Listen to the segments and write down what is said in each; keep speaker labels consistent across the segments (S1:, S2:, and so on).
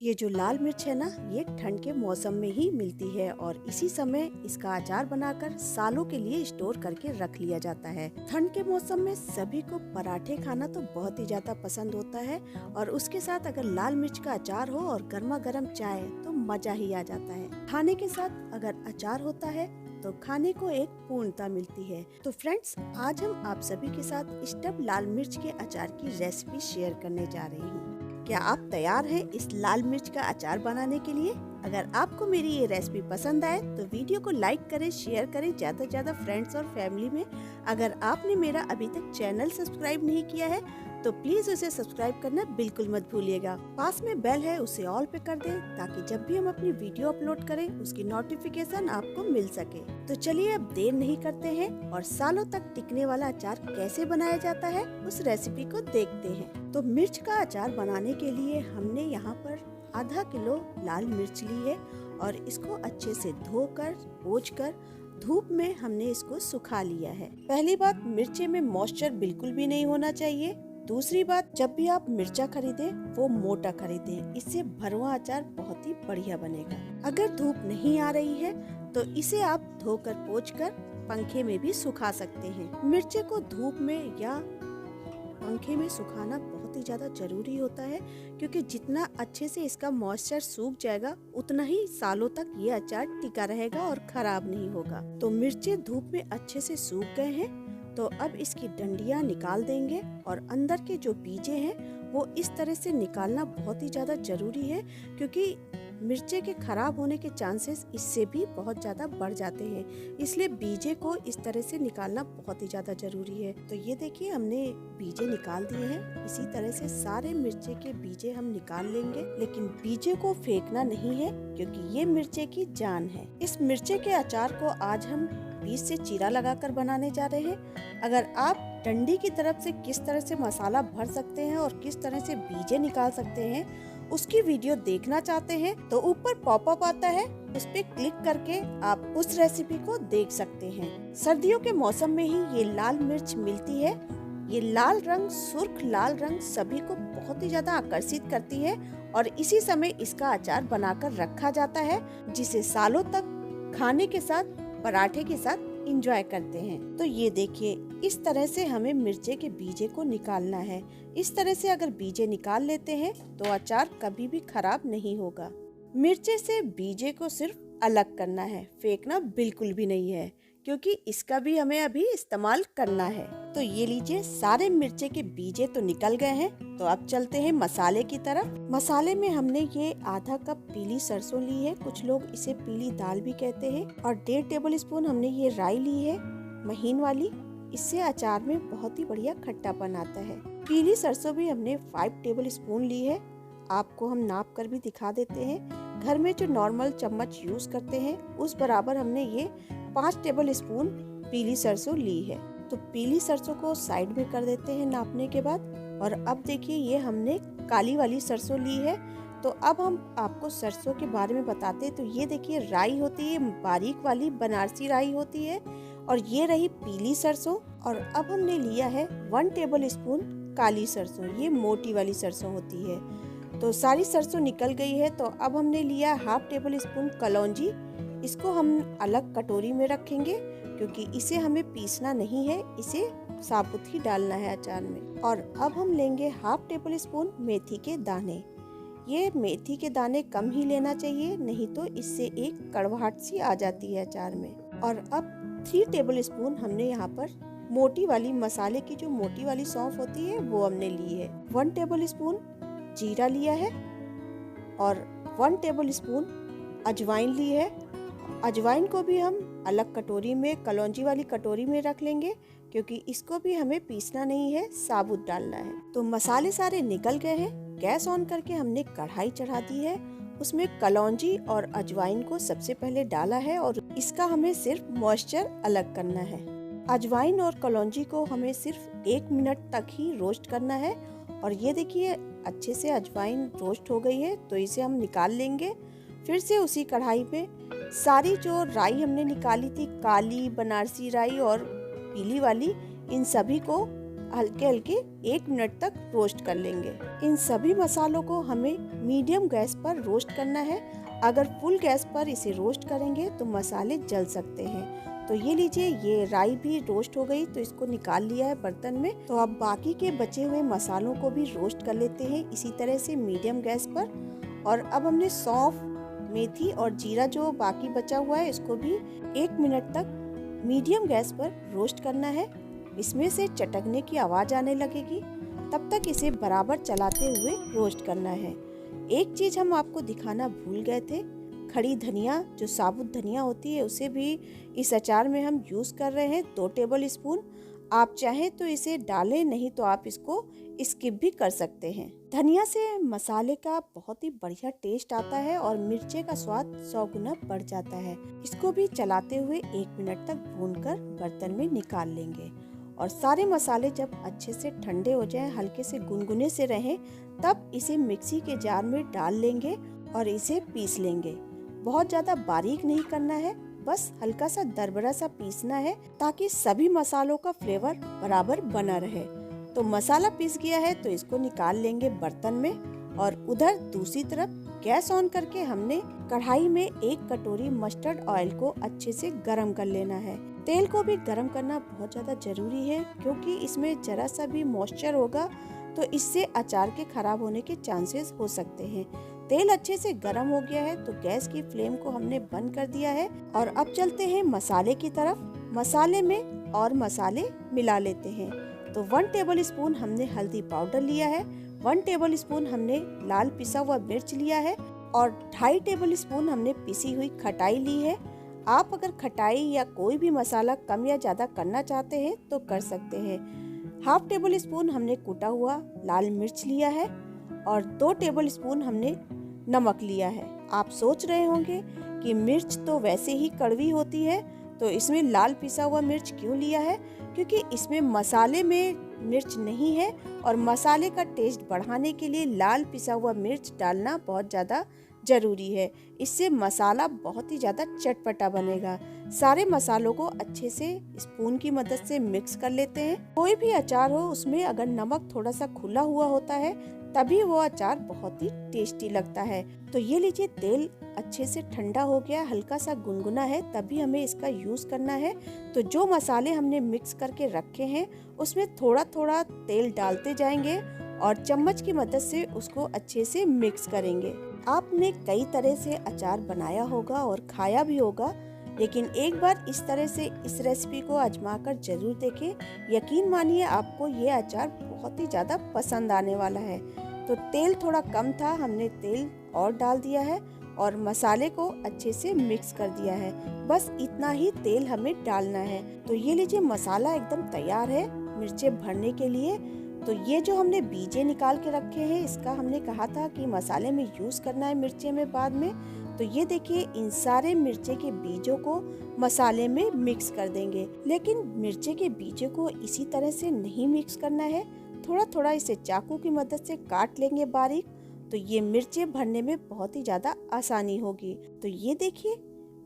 S1: ये जो लाल मिर्च है ना, ये ठंड के मौसम में ही मिलती है और इसी समय इसका अचार बनाकर सालों के लिए स्टोर करके रख लिया जाता है। ठंड के मौसम में सभी को पराठे खाना तो बहुत ही ज्यादा पसंद होता है और उसके साथ अगर लाल मिर्च का अचार हो और गर्मा गर्म चाय तो मजा ही आ जाता है। खाने के साथ अगर अचार होता है तो खाने को एक पूर्णता मिलती है। तो फ्रेंड्स, आज हम आप सभी के साथ स्टफ लाल मिर्च के अचार की रेसिपी शेयर करने जा रही हूँ। क्या आप तैयार हैं इस लाल मिर्च का अचार बनाने के लिए? अगर आपको मेरी ये रेसिपी पसंद आए तो वीडियो को लाइक करें, शेयर करें ज्यादा से ज्यादा फ्रेंड्स और फैमिली में। अगर आपने मेरा अभी तक चैनल सब्सक्राइब नहीं किया है तो प्लीज उसे सब्सक्राइब करना बिल्कुल मत भूलिएगा। पास में बेल है, उसे ऑल पे कर दें ताकि जब भी हम अपनी वीडियो अपलोड करें उसकी नोटिफिकेशन आपको मिल सके। तो चलिए अब देर नहीं करते हैं और सालों तक टिकने वाला अचार कैसे बनाया जाता है उस रेसिपी को देखते हैं। तो मिर्च का अचार बनाने के लिए हमने यहाँ पर आधा किलो लाल मिर्च ली है और इसको अच्छे से धोकर पोंछकर धूप में हमने इसको सुखा लिया है। पहली बात, मिर्चे में मॉइस्चर बिल्कुल भी नहीं होना चाहिए। दूसरी बात, जब भी आप मिर्चा खरीदे वो मोटा खरीदे, इससे भरवा अचार बहुत ही बढ़िया बनेगा। अगर धूप नहीं आ रही है तो इसे आप धोकर पोंछकर पंखे में भी सुखा सकते हैं। मिर्चे को धूप में या पंखे में सुखाना बहुत ही ज्यादा जरूरी होता है, क्योंकि जितना अच्छे से इसका मॉइस्चर सूख जाएगा उतना ही सालों तक ये अचार टिका रहेगा और खराब नहीं होगा। तो मिर्चे धूप में अच्छे से सूख गए हैं तो अब इसकी डंडियां निकाल देंगे और अंदर के जो बीजे हैं वो इस तरह से निकालना बहुत ही ज्यादा जरूरी है, क्योंकि मिर्चे के खराब होने के चांसेस इससे भी बहुत ज्यादा बढ़ जाते हैं। इसलिए बीजे को इस तरह से निकालना बहुत ही ज्यादा जरूरी है। तो ये देखिए, हमने बीजे निकाल दिए हैं। इसी तरह से सारे मिर्चे के बीजे हम निकाल लेंगे, लेकिन बीजे को फेंकना नहीं है क्योंकि ये मिर्चे की जान है। इस मिर्चे के अचार को आज हम बीच से चीरा लगाकर बनाने जा रहे हैं। अगर आप डंडी की तरफ से किस तरह से मसाला भर सकते हैं और किस तरह से बीजे निकाल सकते हैं उसकी वीडियो देखना चाहते हैं तो ऊपर पॉपअप आता है, उस पे क्लिक करके आप उस रेसिपी को देख सकते हैं। सर्दियों के मौसम में ही ये लाल मिर्च मिलती है। ये लाल रंग, सुर्ख लाल रंग सभी को बहुत ही ज्यादा आकर्षित करती है और इसी समय इसका अचार बनाकर रखा जाता है, जिसे सालों तक खाने के साथ, पराठे के साथ इंजॉय करते हैं। तो ये देखिए, इस तरह से हमें मिर्चे के बीजे को निकालना है। इस तरह से अगर बीजे निकाल लेते हैं तो अचार कभी भी खराब नहीं होगा। मिर्चे से बीजे को सिर्फ अलग करना है, फेंकना बिल्कुल भी नहीं है, क्योंकि इसका भी हमें अभी इस्तेमाल करना है। तो ये लीजिए, सारे मिर्चे के बीजे तो निकल गए हैं। तो अब चलते हैं मसाले की तरफ। मसाले में हमने ये आधा कप पीली सरसों ली है, कुछ लोग इसे पीली दाल भी कहते हैं, और 1.5 टेबल स्पून हमने ये राई ली है, महीन वाली। इससे अचार में बहुत ही बढ़िया खट्टापन आता है। पीली सरसों भी हमने 5 टेबल स्पून ली है। आपको हम नाप कर भी दिखा देते हैं। घर में जो नॉर्मल चम्मच यूज करते हैं उस बराबर हमने ये 5 टेबल स्पून पीली सरसों ली है। तो पीली सरसों को साइड में कर देते हैं नापने के बाद। और अब देखिए, ये हमने काली वाली सरसों ली है। तो अब हम आपको सरसों के बारे में बताते हैं। तो ये देखिए, राई होती है, बारीक वाली बनारसी राई होती है, और ये रही पीली सरसों। और अब हमने लिया है 1 टेबल स्पून काली सरसों, ये मोटी वाली सरसों होती है। तो सारी सरसों निकल गई है। तो अब हमने लिया 1/2 टेबल स्पून कलौंजी। इसको हम अलग कटोरी में रखेंगे क्योंकि इसे हमें पीसना नहीं है, इसे साबुत ही डालना है अचार में। और अब हम लेंगे 1/2 टेबल स्पून मेथी के दाने। ये मेथी के दाने कम ही लेना चाहिए, नहीं तो इससे एक कड़वाहट सी आ जाती है अचार में। और अब 3 टेबल स्पून हमने यहाँ पर मोटी वाली, मसाले की जो मोटी वाली सौंफ होती है वो हमने ली है। 1 टेबल स्पून जीरा लिया है और 1 टेबल स्पून अजवाइन ली है। अजवाइन को भी हम अलग कटोरी में, कलौंजी वाली कटोरी में रख लेंगे, क्योंकि इसको भी हमें पीसना नहीं है, साबुत डालना है। तो मसाले सारे निकल गए हैं। गैस ऑन करके हमने कढ़ाई चढ़ा दी है। उसमें कलौंजी और अजवाइन को सबसे पहले डाला है और इसका हमें सिर्फ मॉइस्चर अलग करना है। अजवाइन और कलौंजी को हमें सिर्फ 1 मिनट तक ही रोस्ट करना है। और ये देखिए, अच्छे से अजवाइन रोस्ट हो गई है, तो इसे हम निकाल लेंगे। फिर से उसी कढ़ाई में सारी जो राई हमने निकाली थी, काली, बनारसी राई और पीली वाली, इन सभी को हल्के हल्के 1 मिनट तक रोस्ट कर लेंगे। इन सभी मसालों को हमें मीडियम गैस पर रोस्ट करना है। अगर फुल गैस पर इसे रोस्ट करेंगे तो मसाले जल सकते हैं। तो ये लीजिए, ये राई भी रोस्ट हो गई, तो इसको निकाल लिया है बर्तन में। तो अब बाकी के बचे हुए मसालों को भी रोस्ट कर लेते हैं इसी तरह से मीडियम गैस पर। और अब हमने सौंफ, मेथी और जीरा जो बाकी बचा हुआ है, इसको भी 1 मिनट तक मीडियम गैस पर रोस्ट करना है। इसमें से चटकने की आवाज आने लगेगी, तब तक इसे बराबर चलाते हुए रोस्ट करना है। एक चीज हम आपको दिखाना भूल गए थे, खड़ी धनिया, जो साबुत धनिया होती है, उसे भी इस अचार में हम यूज कर रहे हैं 2 टेबल स्पून। आप चाहें तो इसे डालें, नहीं तो आप इसको स्किप भी कर सकते हैं। धनिया से मसाले का बहुत ही बढ़िया टेस्ट आता है और मिर्चे का स्वाद 100 गुना बढ़ जाता है। इसको भी चलाते हुए 1 मिनट तक भूनकर बर्तन में निकाल लेंगे। और सारे मसाले जब अच्छे से ठंडे हो जाएं, हल्के से गुनगुने से रहें, तब इसे मिक्सी के जार में डाल लेंगे और इसे पीस लेंगे। बहुत ज्यादा बारीक नहीं करना है, बस हल्का सा दरदरा सा पीसना है, ताकि सभी मसालों का फ्लेवर बराबर बना रहे। तो मसाला पीस गया है, तो इसको निकाल लेंगे बर्तन में। और उधर दूसरी तरफ गैस ऑन करके हमने कढ़ाई में 1 कटोरी मस्टर्ड ऑयल को अच्छे से गरम कर लेना है। तेल को भी गरम करना बहुत ज्यादा जरूरी है, क्योंकि इसमें जरा सा भी मॉइस्चर होगा तो इससे अचार के खराब होने के चांसेस हो सकते हैं। तेल अच्छे से गरम हो गया है, तो गैस की फ्लेम को हमने बंद कर दिया है। और अब चलते हैं मसाले की तरफ। मसाले में और मसाले मिला लेते हैं। तो 1 टेबल स्पून हमने हल्दी पाउडर लिया है, 1 टेबल स्पून हमने लाल पिसा हुआ मिर्च लिया है और 2.5 टेबल स्पून हमने पिसी हुई खटाई ली है। आप अगर खटाई या कोई भी मसाला कम या ज्यादा करना चाहते हैं तो कर सकते हैं। 1/2 टेबल स्पून हमने कूटा हुआ लाल मिर्च लिया है और 2 टेबल स्पून हमने नमक लिया है। आप सोच रहे होंगे कि मिर्च तो वैसे ही कड़वी होती है, तो इसमें लाल पिसा हुआ मिर्च क्यों लिया है? क्योंकि इसमें मसाले में मिर्च नहीं है और मसाले का टेस्ट बढ़ाने के लिए लाल पिसा हुआ मिर्च डालना बहुत ज़्यादा जरूरी है। इससे मसाला बहुत ही ज़्यादा चटपटा बनेगा। सारे मसालों को अच्छे से स्पून की मदद से मिक्स कर लेते हैं। कोई भी अचार हो, उसमें अगर नमक थोड़ा सा खुला हुआ होता है, तभी वो अचार बहुत ही टेस्टी लगता है। तो ये लीजिए, तेल अच्छे से ठंडा हो गया, हल्का सा गुनगुना है, तभी हमें इसका यूज करना है। तो जो मसाले हमने मिक्स करके रखे हैं, उसमें थोड़ा थोड़ा तेल डालते जाएंगे और चम्मच की मदद से उसको अच्छे से मिक्स करेंगे। आपने कई तरह से अचार बनाया होगा और खाया भी होगा, लेकिन एक बार इस तरह से इस रेसिपी को आजमा कर जरूर देखें। यकीन मानिए, आपको ये अचार बहुत ही ज़्यादा पसंद आने वाला है। तो तेल थोड़ा कम था, हमने तेल और डाल दिया है और मसाले को अच्छे से मिक्स कर दिया है। बस इतना ही तेल हमें डालना है। तो ये लीजिए, मसाला एकदम तैयार है मिर्चें भरने के लिए। तो ये जो हमने बीजे निकाल के रखे हैं, इसका हमने कहा था कि मसाले में यूज करना है मिर्चें में बाद में। तो ये देखिए, इन सारे मिर्चे के बीजों को मसाले में मिक्स कर देंगे। लेकिन मिर्चे के बीजों को इसी तरह से नहीं मिक्स करना है, थोड़ा थोड़ा इसे चाकू की मदद से काट लेंगे बारीक। तो ये मिर्चे भरने में बहुत ही ज्यादा आसानी होगी। तो ये देखिए,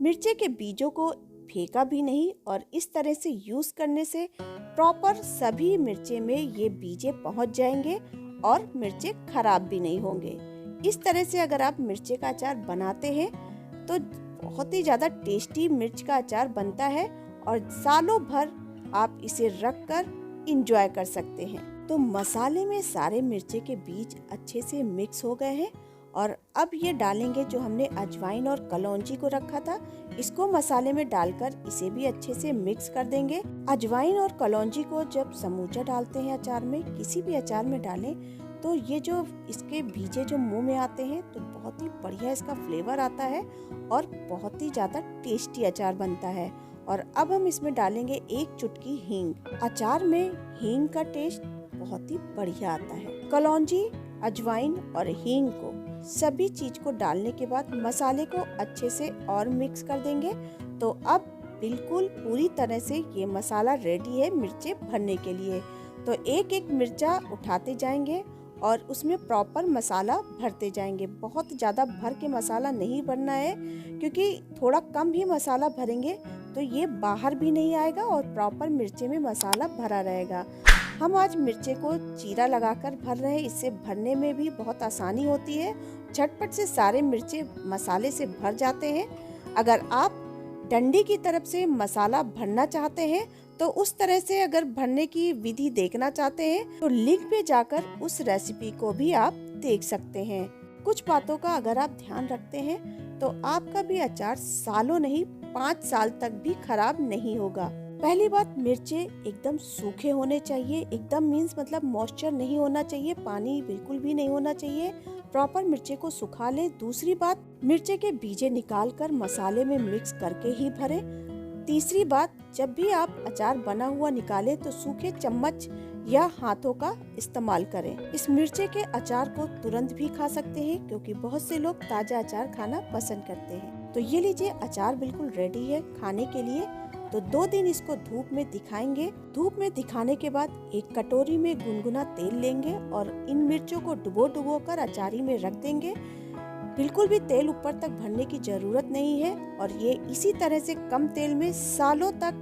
S1: मिर्चे के बीजों को फेंका भी नहीं और इस तरह से यूज करने से प्रॉपर सभी मिर्चे में ये बीजे पहुंच जाएंगे और मिर्चे खराब भी नहीं होंगे। इस तरह से अगर आप मिर्चे का अचार बनाते हैं तो बहुत ही ज़्यादा टेस्टी मिर्च का अचार बनता है और सालों भर आप इसे रख कर इंजॉय कर सकते हैं। तो मसाले में सारे मिर्चे के बीज अच्छे से मिक्स हो गए हैं और अब ये डालेंगे जो हमने अजवाइन और कलौंजी को रखा था, इसको मसाले में डालकर इसे भी अच्छे से मिक्स कर देंगे। अजवाइन और कलौंजी को जब समूचा डालते हैं अचार में, किसी भी अचार में डालें, तो ये जो इसके बीजे जो मुंह में आते हैं तो बहुत ही बढ़िया इसका फ्लेवर आता है और बहुत ही ज़्यादा टेस्टी अचार बनता है। और अब हम इसमें डालेंगे 1 चुटकी हींग। अचार में हींग का टेस्ट बहुत ही बढ़िया आता है। कलौंजी, अजवाइन और हींग को सभी चीज को डालने के बाद मसाले को अच्छे से और मिक्स कर देंगे। तो अब बिल्कुल पूरी तरह से ये मसाला रेडी है मिर्चे भरने के लिए। तो एक एक मिर्चा उठाते जाएंगे और उसमें प्रॉपर मसाला भरते जाएंगे। बहुत ज़्यादा भर के मसाला नहीं भरना है, क्योंकि थोड़ा कम ही मसाला भरेंगे तो ये बाहर भी नहीं आएगा और प्रॉपर मिर्चे में मसाला भरा रहेगा। हम आज मिर्चे को चीरा लगाकर भर रहे हैं। इससे भरने में भी बहुत आसानी होती है। झटपट से सारे मिर्चे मसाले से भर जाते हैं। अगर आप डंडी की तरफ से मसाला भरना चाहते हैं तो उस तरह से अगर भरने की विधि देखना चाहते हैं तो लिंक पे जाकर उस रेसिपी को भी आप देख सकते हैं। कुछ बातों का अगर आप ध्यान रखते हैं तो आपका भी अचार सालों नहीं 5 साल तक भी खराब नहीं होगा। पहली बात, मिर्चे एकदम सूखे होने चाहिए। एकदम मीन्स मतलब मॉइस्चर नहीं होना चाहिए, पानी बिल्कुल भी नहीं होना चाहिए। प्रॉपर मिर्चे को सुखा ले। दूसरी बात, मिर्चे के बीजे निकालकर मसाले में मिक्स करके ही भरें। तीसरी बात, जब भी आप अचार बना हुआ निकालें तो सूखे चम्मच या हाथों का इस्तेमाल करें। इस मिर्चे के अचार को तुरंत भी खा सकते हैं क्योंकि बहुत से लोग ताजा अचार खाना पसंद करते हैं। तो ये लीजिए, अचार बिल्कुल रेडी है खाने के लिए। तो 2 दिन इसको धूप में दिखाएंगे। धूप में दिखाने के बाद एक कटोरी में गुनगुना तेल लेंगे और इन मिर्चों को डुबो कर अचारी में रख देंगे। बिल्कुल भी तेल ऊपर तक भरने की जरूरत नहीं है और ये इसी तरह से कम तेल में सालों तक,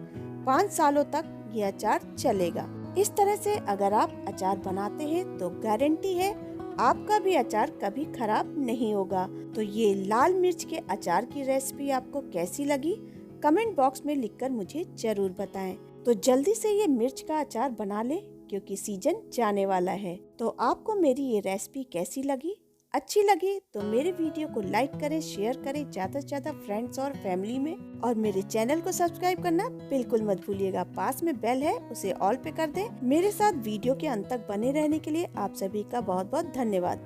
S1: 5 सालों तक ये अचार चलेगा। इस तरह से अगर आप अचार बनाते हैं तो गारंटी है आपका भी अचार कभी खराब नहीं होगा। तो ये लाल मिर्च के अचार की रेसिपी आपको कैसी लगी कमेंट बॉक्स में लिखकर मुझे जरूर बताएं। तो जल्दी से ये मिर्च का अचार बना लें क्योंकि सीजन जाने वाला है। तो आपको मेरी ये रेसिपी कैसी लगी? अच्छी लगी तो मेरे वीडियो को लाइक करें, शेयर करें ज्यादा से ज्यादा फ्रेंड्स और फैमिली में। और मेरे चैनल को सब्सक्राइब करना बिल्कुल मत भूलिएगा। पास में बेल है, उसे ऑल पे कर दें। मेरे साथ वीडियो के अंत तक बने रहने के लिए आप सभी का बहुत बहुत धन्यवाद।